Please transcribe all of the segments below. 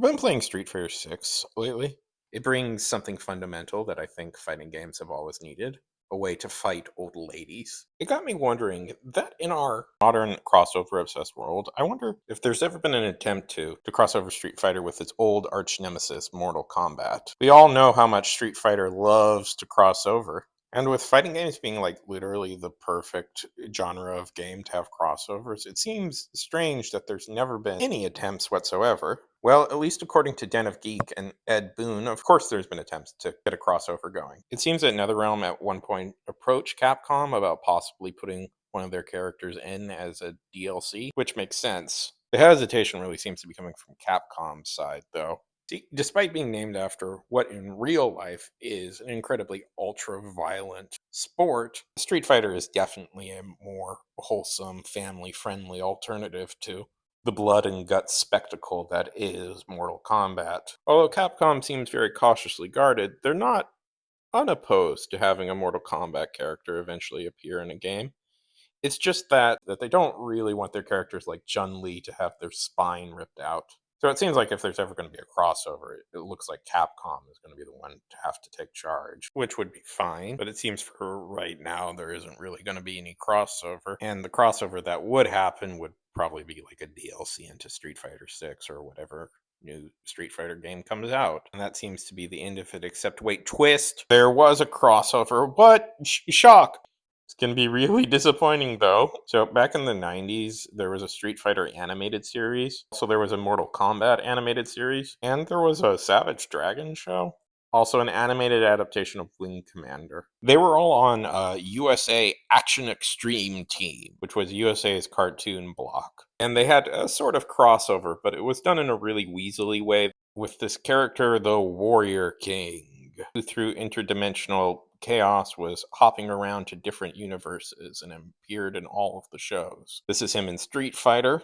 I've been playing Street Fighter 6 lately. It brings something fundamental that I think fighting games have always needed, a way to fight old ladies. It got me wondering that in our modern crossover obsessed world, I wonder if there's ever been an attempt to cross over Street Fighter with its old arch nemesis, Mortal Kombat. We all know how much Street Fighter loves to cross over. And with fighting games being like literally the perfect genre of game to have crossovers, it seems strange that there's never been any attempts whatsoever. Well, at least according to Den of Geek and Ed Boon, of course there's been attempts to get a crossover going. It seems that NetherRealm at one point approached Capcom about possibly putting one of their characters in as a DLC, which makes sense. The hesitation really seems to be coming from Capcom's side, though. Despite being named after what in real life is an incredibly ultra violent sport, Street Fighter is definitely a more wholesome, family friendly alternative to the blood and guts spectacle that is Mortal Kombat. Although Capcom seems very cautiously guarded, they're not unopposed to having a Mortal Kombat character eventually appear in a game. It's just that they don't really want their characters like Chun-Li to have their spine ripped out. So it seems like if there's ever going to be a crossover, it looks like Capcom is going to be the one to have to take charge, which would be fine. But it seems for right now there isn't really going to be any crossover, and the crossover that would happen would probably be like a DLC into Street Fighter 6 or whatever new Street Fighter game comes out. And that seems to be the end of it, except wait, twist! There was a crossover, but shock! It's going to be really disappointing though. So back in the 90s, there was a Street Fighter animated series. Also, there was a Mortal Kombat animated series. And there was a Savage Dragon show. Also, an animated adaptation of Wing Commander. They were all on USA Action Extreme Team, which was USA's cartoon block. And they had a sort of crossover, but it was done in a really weaselly way with this character, the Warrior King, who through interdimensional chaos was hopping around to different universes and appeared in all of the shows. This is him in Street Fighter,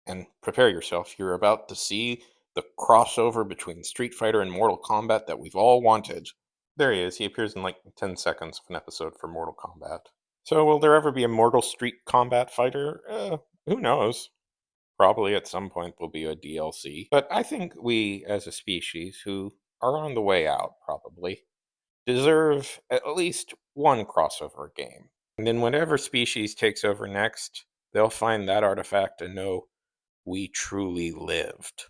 and prepare yourself, you're about to see the crossover between Street Fighter and Mortal Kombat that we've all wanted. There he is. He appears in like 10 seconds of an episode for Mortal Kombat. So, will there ever be a Mortal Street Combat fighter? Who knows? Probably at some point there'll be a DLC. But I think we, as a species, who are on the way out, probably, deserve at least one crossover game. And then whatever species takes over next, they'll find that artifact and know we truly lived.